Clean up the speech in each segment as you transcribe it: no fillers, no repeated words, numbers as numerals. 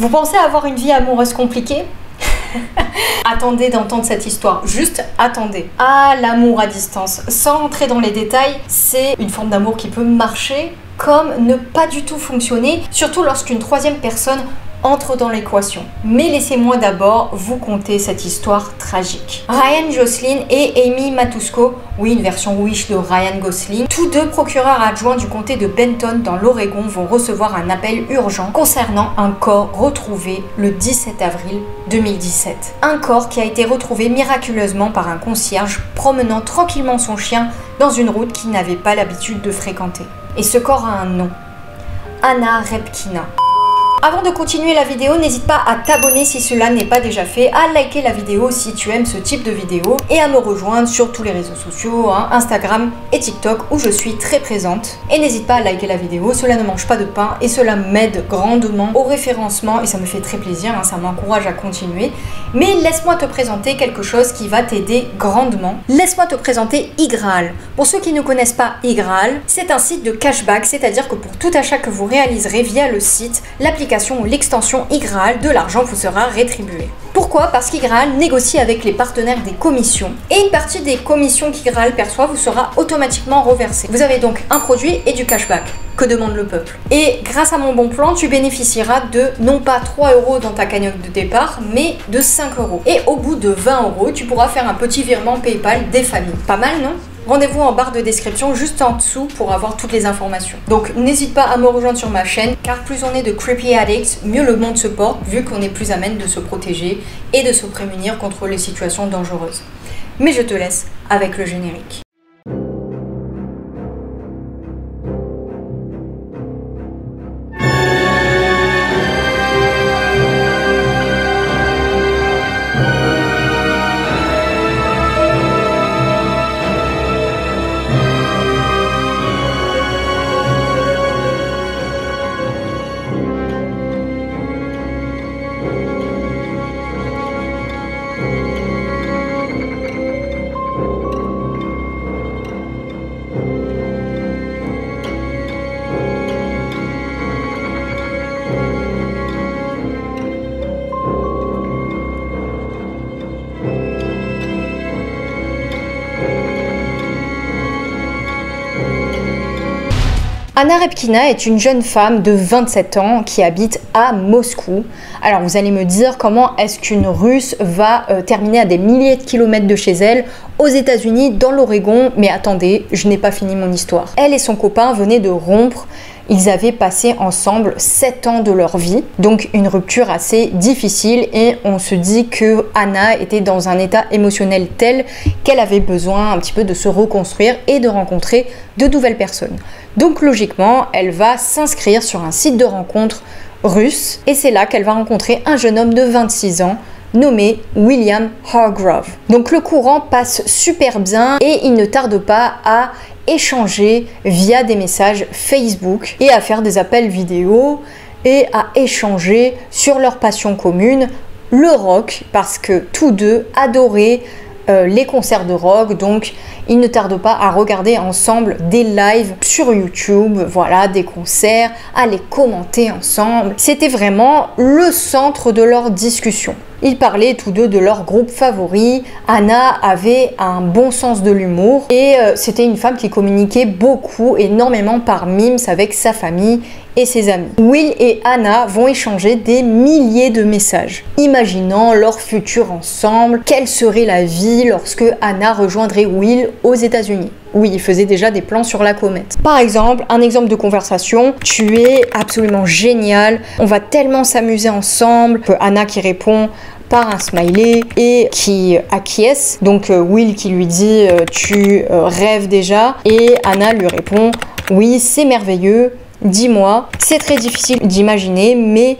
Vous pensez avoir une vie amoureuse compliquée? Attendez d'entendre cette histoire, juste attendez. Ah, l'amour à distance. Sans entrer dans les détails, c'est une forme d'amour qui peut marcher comme ne pas du tout fonctionner, surtout lorsqu'une troisième personne entre dans l'équation. Mais laissez-moi d'abord vous conter cette histoire tragique. Ryan Gosling et Amy Matuszko, oui, une version Wish de Ryan Gosling, tous deux procureurs adjoints du comté de Benton dans l'Oregon vont recevoir un appel urgent concernant un corps retrouvé le 17 avril 2017. Un corps qui a été retrouvé miraculeusement par un concierge promenant tranquillement son chien dans une route qu'il n'avait pas l'habitude de fréquenter. Et ce corps a un nom, Anna Repkina. Avant de continuer la vidéo, n'hésite pas à t'abonner si cela n'est pas déjà fait, à liker la vidéo si tu aimes ce type de vidéo et à me rejoindre sur tous les réseaux sociaux, Instagram et TikTok où je suis très présente. Et n'hésite pas à liker la vidéo, cela ne mange pas de pain et cela m'aide grandement au référencement et ça me fait très plaisir, ça m'encourage à continuer. Mais laisse-moi te présenter quelque chose qui va t'aider grandement. Laisse-moi te présenter iGraal. Pour ceux qui ne connaissent pas iGraal, c'est un site de cashback, c'est-à-dire que pour tout achat que vous réaliserez via le site, l'application ou l'extension iGraal, de l'argent vous sera rétribué. Pourquoi? Parce qu'iGraal négocie avec les partenaires des commissions et une partie des commissions qu'iGraal perçoit vous sera automatiquement reversée. Vous avez donc un produit et du cashback. Que demande le peuple? Et grâce à mon bon plan, tu bénéficieras de non pas 3 € dans ta cagnotte de départ, mais de 5 €. Et au bout de 20 €, tu pourras faire un petit virement PayPal des familles. Pas mal, non? Rendez-vous en barre de description juste en dessous pour avoir toutes les informations. Donc n'hésite pas à me rejoindre sur ma chaîne car plus on est de creepy addicts, mieux le monde se porte vu qu'on est plus à même de se protéger et de se prémunir contre les situations dangereuses. Mais je te laisse avec le générique. Anna Repkina est une jeune femme de 27 ans qui habite à Moscou. Alors vous allez me dire comment est-ce qu'une Russe va terminer à des milliers de kilomètres de chez elle aux États-Unis, dans l'Oregon. Mais attendez, je n'ai pas fini mon histoire. Elle et son copain venaient de rompre. Ils avaient passé ensemble 7 ans de leur vie, donc une rupture assez difficile et on se dit que Anna était dans un état émotionnel tel qu'elle avait besoin un petit peu de se reconstruire et de rencontrer de nouvelles personnes. Donc logiquement, elle va s'inscrire sur un site de rencontre russe et c'est là qu'elle va rencontrer un jeune homme de 26 ans nommé William Hargrove. Donc le courant passe super bien et il ne tarde pas à échanger via des messages Facebook et à faire des appels vidéo et à échanger sur leur passion commune, le rock, parce que tous deux adoraient les concerts de rock, donc ils ne tardent pas à regarder ensemble des lives sur YouTube, voilà, des concerts, à les commenter ensemble. C'était vraiment le centre de leur discussion. Ils parlaient tous deux de leur groupe favori. Anna avait un bon sens de l'humour et c'était une femme qui communiquait beaucoup, énormément par Memes avec sa famille et ses amis. Will et Anna vont échanger des milliers de messages, imaginant leur futur ensemble, quelle serait la vie lorsque Anna rejoindrait Will aux États-Unis. Oui, il faisait déjà des plans sur la comète. Par exemple, un exemple de conversation: tu es absolument génial, on va tellement s'amuser ensemble. Anna qui répond par un smiley et qui acquiesce. Donc Will qui lui dit tu rêves déjà, et Anna lui répond oui, c'est merveilleux, dis-moi. C'est très difficile d'imaginer, mais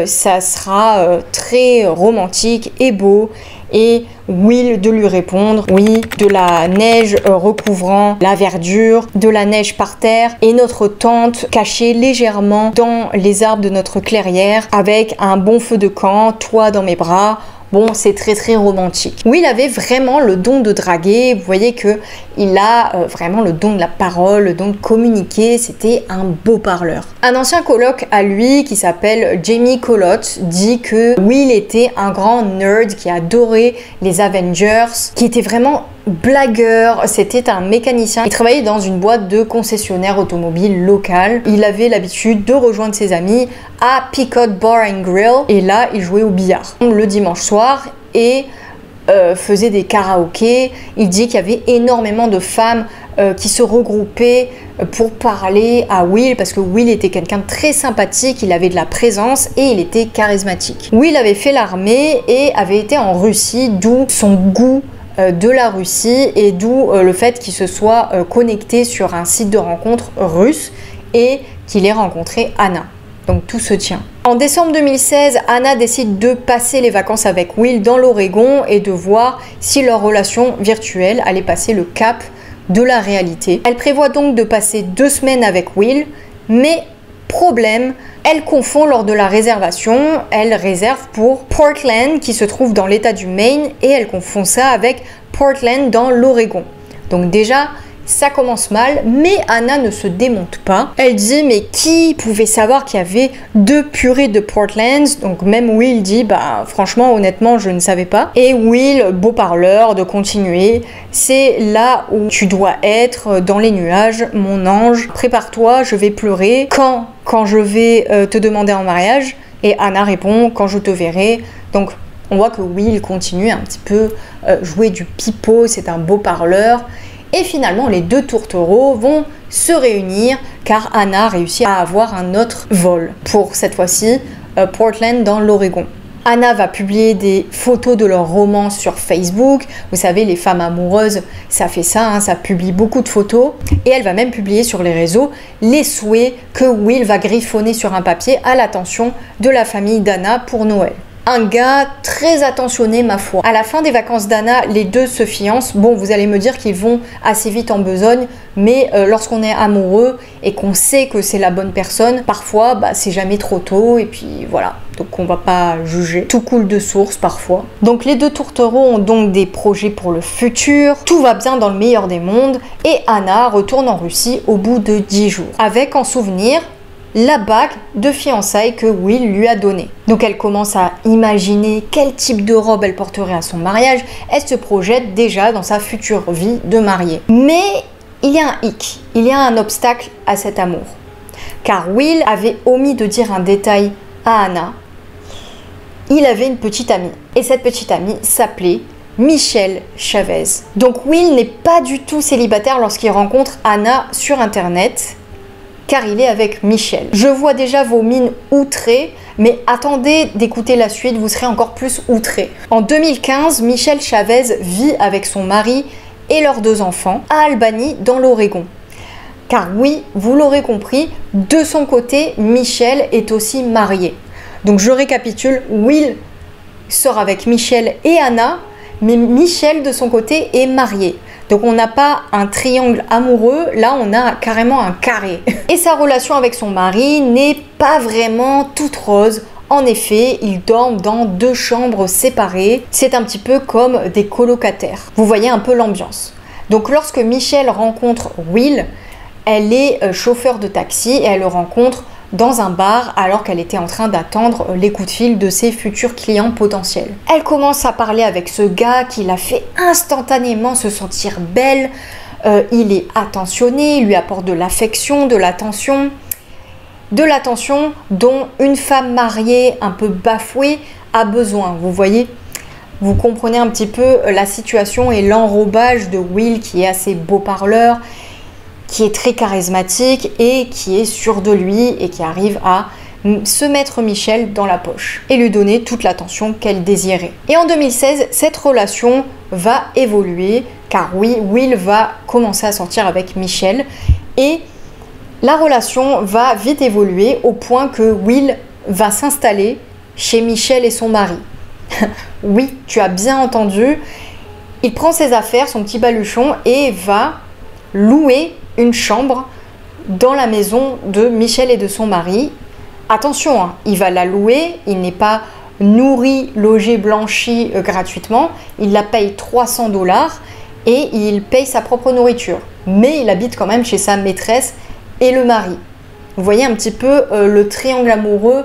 ça sera très romantique et beau. Et Will de lui répondre oui, de la neige recouvrant la verdure, de la neige par terre et notre tente cachée légèrement dans les arbres de notre clairière avec un bon feu de camp, toi dans mes bras, Bon, c'est très romantique. Will avait vraiment le don de draguer. Vous voyez que il a vraiment le don de la parole, le don de communiquer. C'était un beau parleur. Un ancien coloc à lui qui s'appelle Jamie Colotte dit que Will était un grand nerd qui adorait les Avengers, qui était vraiment blagueur. C'était un mécanicien. Il travaillait dans une boîte de concessionnaire automobile locale. Il avait l'habitude de rejoindre ses amis à Picot Bar and Grill et là il jouait au billard le dimanche soir et faisait des karaokés. Il dit qu'il y avait énormément de femmes qui se regroupaient pour parler à Will parce que Will était quelqu'un de très sympathique, il avait de la présence et il était charismatique. Will avait fait l'armée et avait été en Russie, d'où son goût de la Russie et d'où le fait qu'il se soit connecté sur un site de rencontre russe et qu'il ait rencontré Anna. Donc tout se tient. En décembre 2016, Anna décide de passer les vacances avec Will dans l'Oregon et de voir si leur relation virtuelle allait passer le cap de la réalité. Elle prévoit donc de passer 2 semaines avec Will, mais problème, elle confond lors de la réservation, elle réserve pour Portland qui se trouve dans l'état du Maine et elle confond ça avec Portland dans l'Oregon. Donc déjà, ça commence mal, mais Anna ne se démonte pas. Elle dit mais qui pouvait savoir qu'il y avait 2 purées de Portland? Donc même Will dit bah franchement honnêtement je ne savais pas. Et Will, beau parleur, de continuer, c'est là où tu dois être, dans les nuages, mon ange, prépare-toi, je vais pleurer. Quand je vais te demander en mariage? Et Anna répond quand je te verrai. Donc on voit que Will continue un petit peu jouer du pipeau, c'est un beau parleur. Et finalement, les 2 tourtereaux vont se réunir car Anna réussit à avoir un autre vol pour cette fois-ci Portland dans l'Oregon. Anna va publier des photos de leur romance sur Facebook. Vous savez, les femmes amoureuses, ça fait ça, hein, ça publie beaucoup de photos. Et elle va même publier sur les réseaux les souhaits que Will va griffonner sur un papier à l'attention de la famille d'Anna pour Noël. Un gars très attentionné, ma foi. À la fin des vacances d'Anna, les 2 se fiancent. Bon, vous allez me dire qu'ils vont assez vite en besogne, mais lorsqu'on est amoureux et qu'on sait que c'est la bonne personne, parfois, bah, c'est jamais trop tôt, et puis voilà. Donc on va pas juger. Tout coule de source parfois. Donc les 2 tourtereaux ont donc des projets pour le futur. Tout va bien dans le meilleur des mondes, et Anna retourne en Russie au bout de 10 jours. Avec en souvenir la bague de fiançailles que Will lui a donnée. Donc elle commence à imaginer quel type de robe elle porterait à son mariage. Elle se projette déjà dans sa future vie de mariée. Mais il y a un hic, il y a un obstacle à cet amour. Car Will avait omis de dire un détail à Anna. Il avait une petite amie. Et cette petite amie s'appelait Michelle Chavez. Donc Will n'est pas du tout célibataire lorsqu'il rencontre Anna sur internet, car il est avec Michelle. Je vois déjà vos mines outrées, mais attendez d'écouter la suite, vous serez encore plus outrés. En 2015, Michelle Chavez vit avec son mari et leurs 2 enfants à Albany, dans l'Oregon. Car oui, vous l'aurez compris, de son côté, Michelle est aussi mariée. Donc je récapitule, Will sort avec Michelle et Anna, mais Michelle de son côté est mariée. Donc on n'a pas un triangle amoureux, là on a carrément un carré. Et sa relation avec son mari n'est pas vraiment toute rose. En effet, ils dorment dans 2 chambres séparées. C'est un petit peu comme des colocataires. Vous voyez un peu l'ambiance. Donc lorsque Michelle rencontre Will, elle est chauffeur de taxi et elle le rencontre dans un bar alors qu'elle était en train d'attendre les coups de fil de ses futurs clients potentiels. Elle commence à parler avec ce gars qui la fait instantanément se sentir belle. Il est attentionné, il lui apporte de l'affection, de l'attention dont une femme mariée un peu bafouée a besoin. Vous voyez, vous comprenez un petit peu la situation et l'enrobage de Will qui est assez beau parleur, qui est très charismatique et qui est sûr de lui et qui arrive à se mettre Michelle dans la poche et lui donner toute l'attention qu'elle désirait. Et en 2016, cette relation va évoluer car oui, Will va commencer à sortir avec Michelle et la relation va vite évoluer au point que Will va s'installer chez Michelle et son mari. Oui, tu as bien entendu, il prend ses affaires, son petit baluchon et va louer une chambre dans la maison de Michelle et de son mari. Attention, hein, il va la louer, il n'est pas nourri, logé, blanchi gratuitement. Il la paye 300 $ et il paye sa propre nourriture. Mais il habite quand même chez sa maîtresse et le mari. Vous voyez un petit peu le triangle amoureux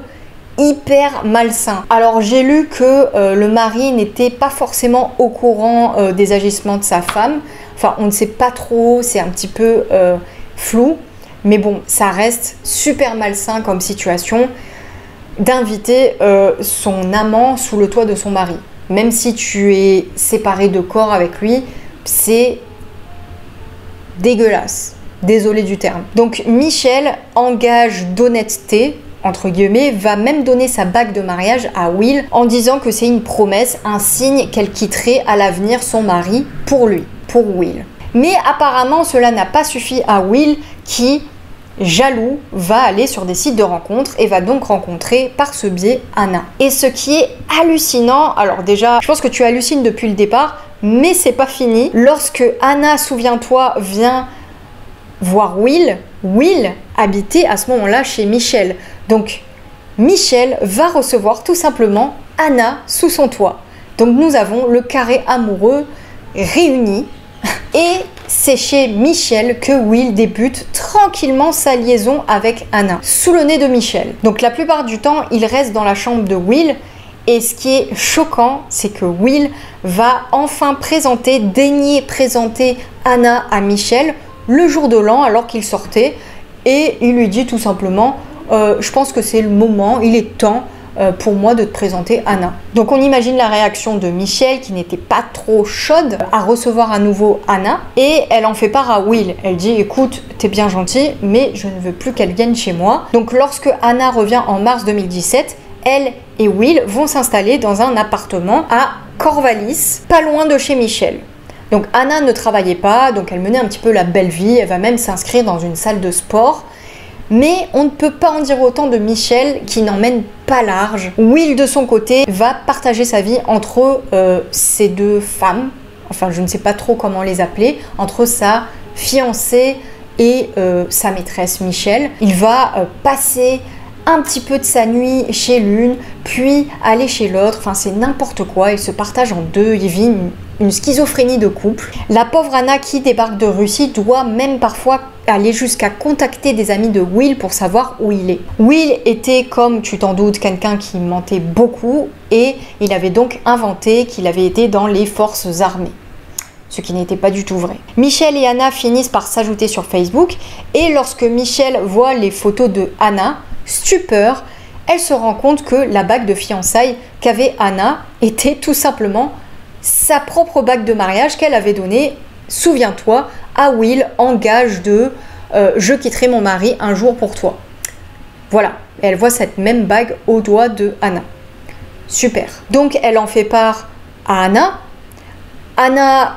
hyper malsain. Alors j'ai lu que le mari n'était pas forcément au courant des agissements de sa femme. Enfin, on ne sait pas trop, c'est un petit peu flou. Mais bon, ça reste super malsain comme situation d'inviter son amant sous le toit de son mari. Même si tu es séparé de corps avec lui, c'est dégueulasse. Désolé du terme. Donc Michelle, en gage d'honnêteté, entre guillemets, va même donner sa bague de mariage à Will en disant que c'est une promesse, un signe qu'elle quitterait à l'avenir son mari pour lui, pour Will. Mais apparemment, cela n'a pas suffi à Will qui, jaloux, va aller sur des sites de rencontres et va donc rencontrer par ce biais Anna. Et ce qui est hallucinant, alors déjà, je pense que tu hallucines depuis le départ, mais c'est pas fini. Lorsque Anna, souviens-toi, vient voir Will habitait à ce moment-là chez Michelle. Donc Michelle va recevoir tout simplement Anna sous son toit. Donc nous avons le carré amoureux réuni et c'est chez Michelle que Will débute tranquillement sa liaison avec Anna, sous le nez de Michelle. Donc la plupart du temps, il reste dans la chambre de Will et ce qui est choquant, c'est que Will va enfin daigner présenter Anna à Michelle le jour de l'an alors qu'il sortait et il lui dit tout simplement je pense que c'est le moment, il est temps pour moi de te présenter Anna. Donc on imagine la réaction de Michelle qui n'était pas trop chaude à recevoir à nouveau Anna et elle en fait part à Will. Elle dit écoute, t'es bien gentil mais je ne veux plus qu'elle vienne chez moi. Donc lorsque Anna revient en mars 2017, elle et Will vont s'installer dans un appartement à Corvallis, pas loin de chez Michelle. Donc Anna ne travaillait pas, donc elle menait un petit peu la belle vie, elle va même s'inscrire dans une salle de sport. Mais on ne peut pas en dire autant de Michelle qui n'emmène pas large. Will de son côté va partager sa vie entre ces deux femmes, enfin je ne sais pas trop comment les appeler, entre sa fiancée et sa maîtresse Michelle. Il va passer un petit peu de sa nuit chez l'une, puis aller chez l'autre, enfin c'est n'importe quoi, il se partage en deux, il vit une schizophrénie de couple. La pauvre Anna qui débarque de Russie doit même parfois aller jusqu'à contacter des amis de Will pour savoir où il est. Will était, comme tu t'en doutes, quelqu'un qui mentait beaucoup et il avait donc inventé qu'il avait été dans les forces armées. Ce qui n'était pas du tout vrai. Michelle et Anna finissent par s'ajouter sur Facebook et lorsque Michelle voit les photos de Anna, stupeur, elle se rend compte que la bague de fiançailles qu'avait Anna était tout simplement sa propre bague de mariage qu'elle avait donnée, souviens-toi, à Will en gage de je quitterai mon mari un jour pour toi. Voilà, elle voit cette même bague au doigt de Anna. Super. Donc elle en fait part à Anna. Anna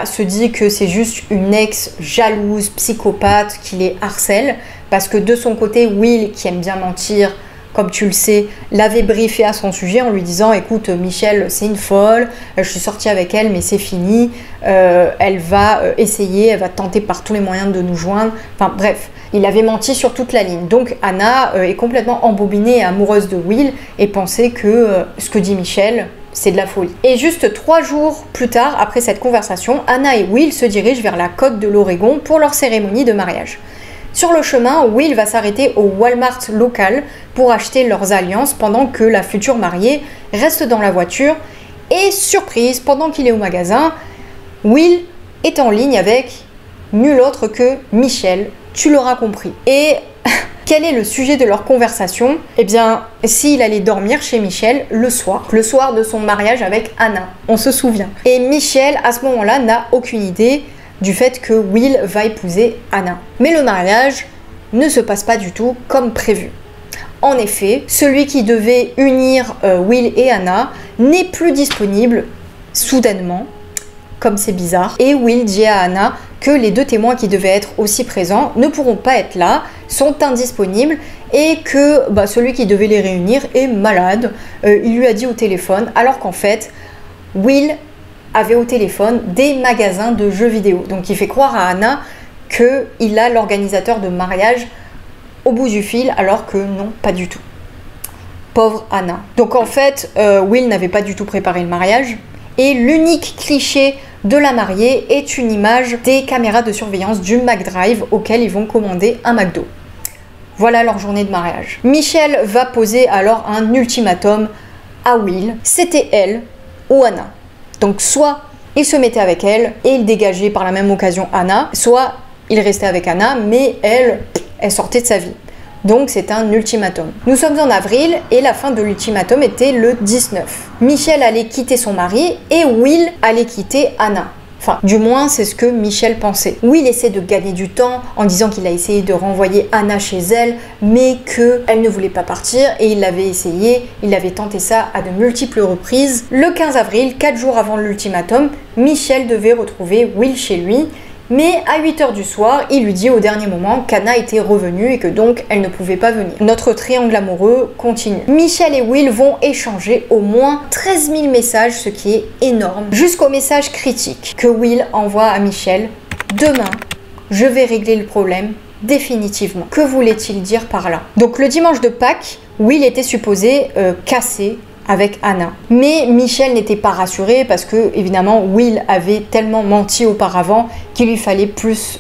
se dit que c'est juste une ex jalouse, psychopathe qui les harcèle parce que de son côté, Will, qui aime bien mentir, comme tu le sais, l'avait briefé à son sujet en lui disant écoute Michelle c'est une folle, je suis sortie avec elle mais c'est fini, elle va essayer, elle va tenter par tous les moyens de nous joindre, enfin bref, il avait menti sur toute la ligne. Donc Anna est complètement embobinée et amoureuse de Will et pensait que ce que dit Michelle c'est de la folie. Et juste 3 jours plus tard, après cette conversation, Anna et Will se dirigent vers la côte de l'Oregon pour leur cérémonie de mariage. Sur le chemin, Will va s'arrêter au Walmart local pour acheter leurs alliances pendant que la future mariée reste dans la voiture. Et surprise, pendant qu'il est au magasin, Will est en ligne avec nul autre que Michelle, tu l'auras compris. Et quel est le sujet de leur conversation? Eh bien, s'il allait dormir chez Michelle le soir de son mariage avec Anna, on se souvient. Et Michelle, à ce moment-là, n'a aucune idée du fait que Will va épouser Anna. Mais le mariage ne se passe pas du tout comme prévu. En effet, celui qui devait unir Will et Anna n'est plus disponible soudainement, comme c'est bizarre. Et Will dit à Anna que les 2 témoins qui devaient être aussi présents ne pourront pas être là, sont indisponibles et que celui qui devait les réunir est malade. Il lui a dit au téléphone, alors qu'en fait, Will avait au téléphone des magasins de jeux vidéo. Donc il fait croire à Anna qu'il a l'organisateur de mariage au bout du fil, alors que non, pas du tout. Pauvre Anna. Donc en fait, Will n'avait pas du tout préparé le mariage. Et l'unique cliché de la mariée est une image des caméras de surveillance du McDrive auquel ils vont commander un McDo. Voilà leur journée de mariage. Michelle va poser alors un ultimatum à Will. C'était elle ou Anna. Donc soit il se mettait avec elle et il dégageait par la même occasion Anna, soit il restait avec Anna mais elle sortait de sa vie. Donc c'est un ultimatum. Nous sommes en avril et la fin de l'ultimatum était le 19. Michelle allait quitter son mari et Will allait quitter Anna. Enfin, du moins, c'est ce que Michelle pensait. Will essaie de gagner du temps en disant qu'il a essayé de renvoyer Anna chez elle, mais qu'elle ne voulait pas partir et il l'avait essayé, il avait tenté ça à de multiples reprises. Le 15 avril, 4 jours avant l'ultimatum, Michelle devait retrouver Will chez lui. Mais à 8 h du soir, il lui dit au dernier moment qu'Anna était revenue et que donc elle ne pouvait pas venir. Notre triangle amoureux continue. Michelle et Will vont échanger au moins 13 000 messages, ce qui est énorme, jusqu'au message critique que Will envoie à Michelle. Demain, je vais régler le problème définitivement. Que voulait-il dire par là? Donc le dimanche de Pâques, Will était supposé casser avec Anna. Mais Michelle n'était pas rassurée parce que, évidemment, Will avait tellement menti auparavant qu'il lui fallait plus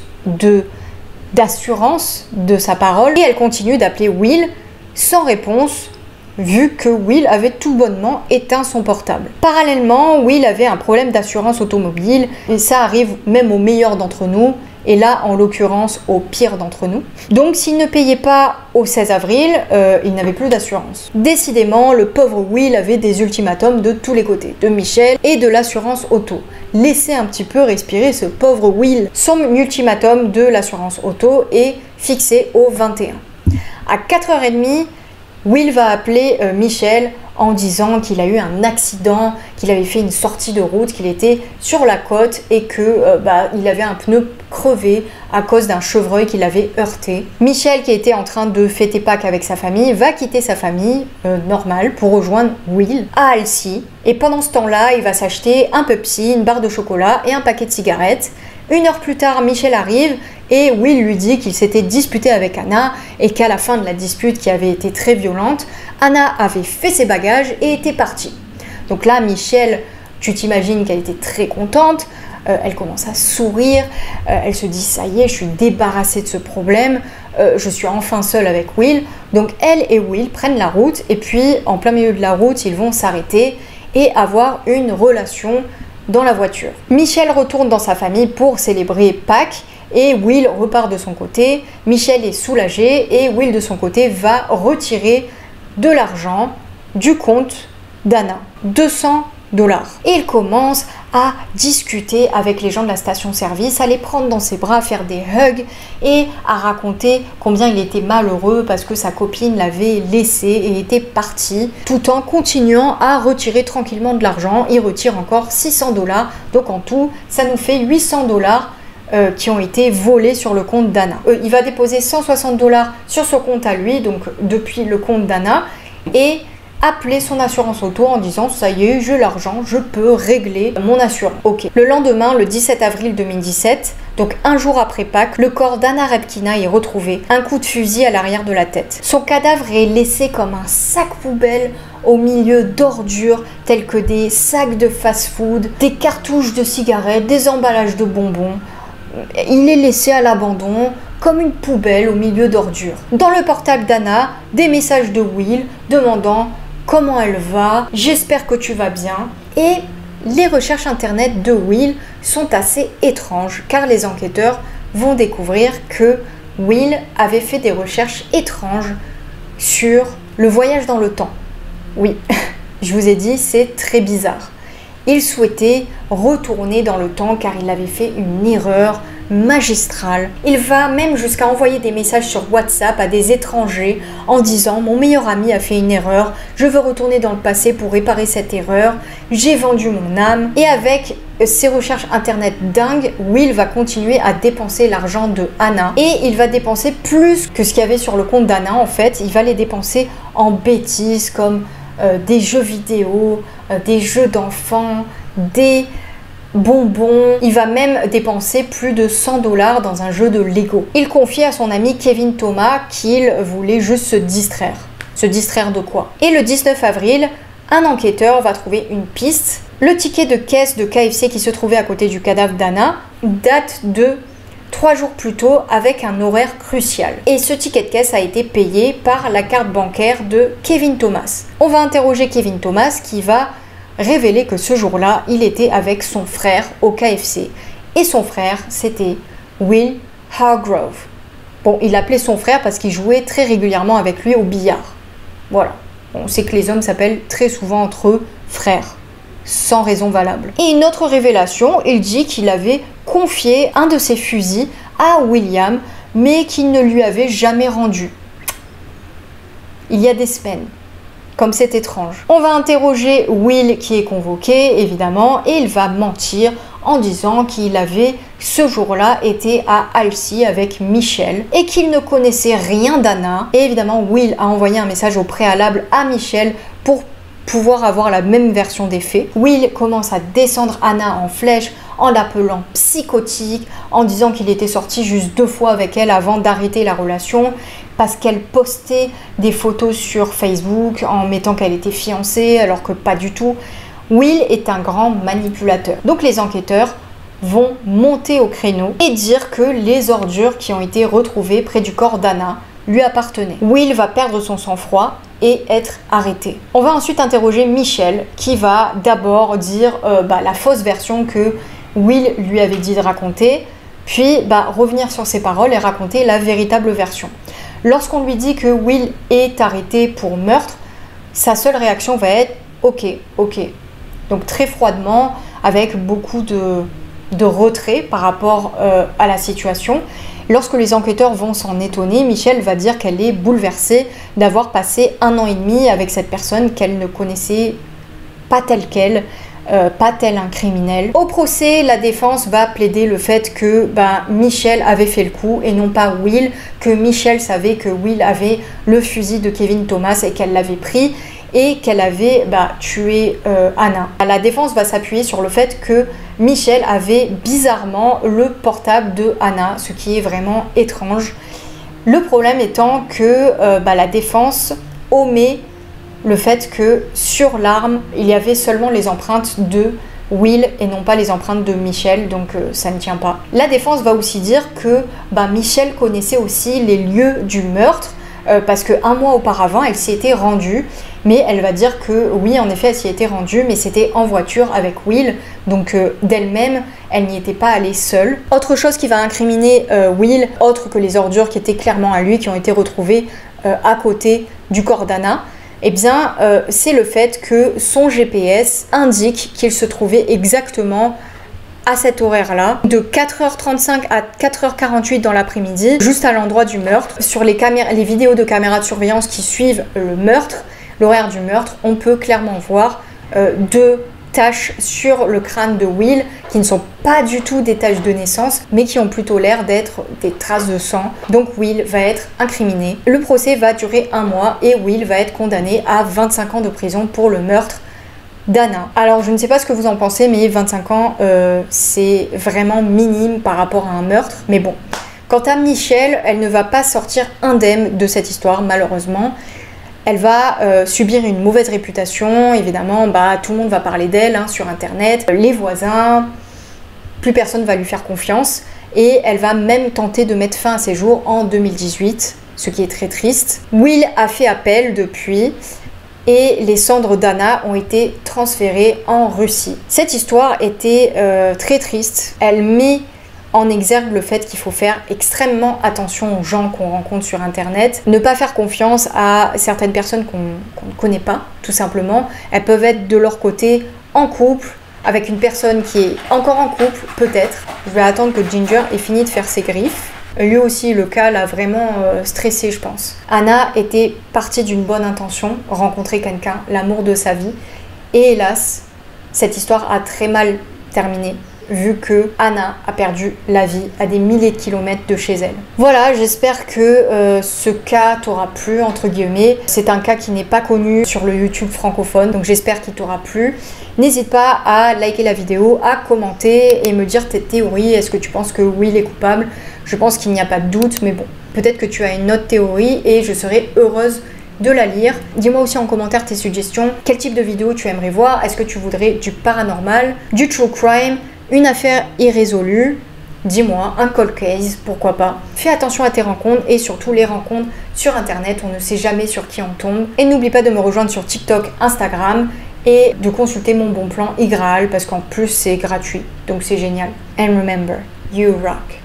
d'assurance de sa parole. Et elle continue d'appeler Will sans réponse, vu que Will avait tout bonnement éteint son portable. Parallèlement, Will avait un problème d'assurance automobile, et ça arrive même aux meilleurs d'entre nous, et là, en l'occurrence, au pire d'entre nous. Donc, s'il ne payait pas au 16 avril, il n'avait plus d'assurance. Décidément, le pauvre Will avait des ultimatums de tous les côtés, de Michelle et de l'assurance auto. Laissez un petit peu respirer ce pauvre Will. Son ultimatum de l'assurance auto est fixé au 21. À 4 h 30, Will va appeler Michelle en disant qu'il a eu un accident, qu'il avait fait une sortie de route, qu'il était sur la côte et que il avait un pneu crevé à cause d'un chevreuil qui l'avait heurté. Michelle, qui était en train de fêter Pâques avec sa famille, va quitter sa famille normale pour rejoindre Will à Alcy. Et pendant ce temps-là, il va s'acheter un Pepsi, une barre de chocolat et un paquet de cigarettes. 1 heure plus tard, Michelle arrive et Will lui dit qu'il s'était disputé avec Anna et qu'à la fin de la dispute, qui avait été très violente, Anna avait fait ses bagages et était partie. Donc là, Michelle, tu t'imagines qu'elle était très contente, elle commence à sourire, elle se dit « ça y est, je suis débarrassée de ce problème, je suis enfin seule avec Will ». Donc elle et Will prennent la route et puis en plein milieu de la route, ils vont s'arrêter et avoir une relation dans la voiture. Michelle retourne dans sa famille pour célébrer Pâques et Will repart de son côté. Michelle est soulagée et Will de son côté va retirer de l'argent du compte d'Anna, 200 $. Et il commence à discuter avec les gens de la station-service, à les prendre dans ses bras, à faire des hugs et à raconter combien il était malheureux parce que sa copine l'avait laissé et était partie, tout en continuant à retirer tranquillement de l'argent. Il retire encore 600 $, donc en tout, ça nous fait 800 $ qui ont été volés sur le compte d'Anna. Il va déposer 160 $ sur ce compte à lui, donc depuis le compte d'Anna, et appeler son assurance auto en disant « ça y est, j'ai l'argent, je peux régler mon assurance ». Ok. Le lendemain, le 17 avril 2017, donc un jour après Pâques, le corps d'Anna Repkina est retrouvé, un coup de fusil à l'arrière de la tête. Son cadavre est laissé comme un sac poubelle au milieu d'ordures telles que des sacs de fast-food, des cartouches de cigarettes, des emballages de bonbons. Il est laissé à l'abandon comme une poubelle au milieu d'ordures. Dans le portable d'Anna, des messages de Will demandant comment elle va, j'espère que tu vas bien. Et les recherches internet de Will sont assez étranges car les enquêteurs vont découvrir que Will avait fait des recherches étranges sur le voyage dans le temps. Oui, je vous ai dit, c'est très bizarre. Il souhaitait retourner dans le temps car il avait fait une erreur magistrale. Il va même jusqu'à envoyer des messages sur WhatsApp à des étrangers en disant « mon meilleur ami a fait une erreur, je veux retourner dans le passé pour réparer cette erreur, j'ai vendu mon âme ». Et avec ses recherches internet dingues, Will va continuer à dépenser l'argent de Anna et il va dépenser plus que ce qu'il y avait sur le compte d'Anna. En fait, il va les dépenser en bêtises comme des jeux vidéo, des jeux d'enfants, des bonbons. Il va même dépenser plus de 100 $ dans un jeu de Lego. Il confie à son ami Kevin Thomas qu'il voulait juste se distraire. Se distraire de quoi? Et le 19 avril, un enquêteur va trouver une piste. Le ticket de caisse de KFC qui se trouvait à côté du cadavre d'Anna date de 3 jours plus tôt avec un horaire crucial. Et ce ticket de caisse a été payé par la carte bancaire de Kevin Thomas. On va interroger Kevin Thomas qui va révéler que ce jour-là, il était avec son frère au KFC. Et son frère, c'était Will Hargrove. Bon, il appelait son frère parce qu'il jouait très régulièrement avec lui au billard. Voilà. On sait que les hommes s'appellent très souvent entre eux frères, sans raison valable. Et une autre révélation, il dit qu'il avait confié un de ses fusils à William, mais qu'il ne lui avait jamais rendu. Il y a des semaines. Comme c'est étrange. On va interroger Will qui est convoqué, évidemment, et il va mentir en disant qu'il avait ce jour-là été à Halsey avec Michelle et qu'il ne connaissait rien d'Anna. Et évidemment, Will a envoyé un message au préalable à Michelle pour pouvoir avoir la même version des faits. Will commence à descendre Anna en flèche en l'appelant psychotique, en disant qu'il était sorti juste 2 fois avec elle avant d'arrêter la relation parce qu'elle postait des photos sur Facebook en mettant qu'elle était fiancée alors que pas du tout. Will est un grand manipulateur. Donc les enquêteurs vont monter au créneau et dire que les ordures qui ont été retrouvées près du corps d'Anna lui appartenaient. Will va perdre son sang-froid et être arrêté. On va ensuite interroger Michelle qui va d'abord dire la fausse version que Will lui avait dit de raconter, puis revenir sur ses paroles et raconter la véritable version. Lorsqu'on lui dit que Will est arrêté pour meurtre, sa seule réaction va être « ok, ok ». Donc très froidement, avec beaucoup de retrait par rapport à la situation. Lorsque les enquêteurs vont s'en étonner, Michelle va dire qu'elle est bouleversée d'avoir passé 1 an et demi avec cette personne qu'elle ne connaissait pas telle qu'elle, pas tel un criminel. Au procès, la défense va plaider le fait que Michelle avait fait le coup et non pas Will, que Michelle savait que Will avait le fusil de Kevin Thomas et qu'elle l'avait pris et qu'elle avait tué Anna. La défense va s'appuyer sur le fait que Michelle avait bizarrement le portable de Anna, ce qui est vraiment étrange. Le problème étant que la défense omet le fait que sur l'arme, il y avait seulement les empreintes de Will et non pas les empreintes de Michelle, donc ça ne tient pas. La défense va aussi dire que Michelle connaissait aussi les lieux du meurtre, parce qu'un mois auparavant, elle s'y était rendue, mais elle va dire que oui, en effet, elle s'y était rendue, mais c'était en voiture avec Will, donc d'elle-même, elle n'y était pas allée seule. Autre chose qui va incriminer Will, autre que les ordures qui étaient clairement à lui, qui ont été retrouvées à côté du corps d'Anna, eh bien, c'est le fait que son GPS indique qu'il se trouvait exactement à cet horaire-là, de 4h35 à 4h48 dans l'après-midi, juste à l'endroit du meurtre. Sur les vidéos de caméras de surveillance qui suivent le meurtre, l'horaire du meurtre, on peut clairement voir 2 taches sur le crâne de Will qui ne sont pas du tout des taches de naissance mais qui ont plutôt l'air d'être des traces de sang. Donc Will va être incriminé. Le procès va durer 1 mois et Will va être condamné à 25 ans de prison pour le meurtre d'Anna. Alors je ne sais pas ce que vous en pensez, mais 25 ans c'est vraiment minime par rapport à un meurtre. Mais bon, quant à Michelle, elle ne va pas sortir indemne de cette histoire malheureusement. Elle va subir une mauvaise réputation, évidemment, tout le monde va parler d'elle sur internet, les voisins, plus personne va lui faire confiance et elle va même tenter de mettre fin à ses jours en 2018, ce qui est très triste. Will a fait appel depuis et les cendres d'Anna ont été transférées en Russie. Cette histoire était très triste, elle met en exergue le fait qu'il faut faire extrêmement attention aux gens qu'on rencontre sur internet, ne pas faire confiance à certaines personnes qu'on ne connaît pas, tout simplement. Elles peuvent être de leur côté en couple, avec une personne qui est encore en couple, peut-être. Je vais attendre que Ginger ait fini de faire ses griffes. Lui aussi, le cas l'a vraiment stressé, je pense. Anna était partie d'une bonne intention, rencontrer quelqu'un, l'amour de sa vie. Et hélas, cette histoire a très mal terminé, vu que Anna a perdu la vie à des milliers de kilomètres de chez elle. Voilà, j'espère que ce cas t'aura plu, entre guillemets. C'est un cas qui n'est pas connu sur le YouTube francophone, donc j'espère qu'il t'aura plu. N'hésite pas à liker la vidéo, à commenter et me dire tes théories. Est-ce que tu penses que Will est coupable? Je pense qu'il n'y a pas de doute, mais bon, peut-être que tu as une autre théorie et je serai heureuse de la lire. Dis-moi aussi en commentaire tes suggestions. Quel type de vidéo tu aimerais voir? Est-ce que tu voudrais du paranormal, du true crime, une affaire irrésolue? Dis-moi, un cold case, pourquoi pas. Fais attention à tes rencontres et surtout les rencontres sur internet, on ne sait jamais sur qui on tombe. Et n'oublie pas de me rejoindre sur TikTok, Instagram et de consulter mon bon plan iGraal parce qu'en plus c'est gratuit, donc c'est génial. And remember, you rock.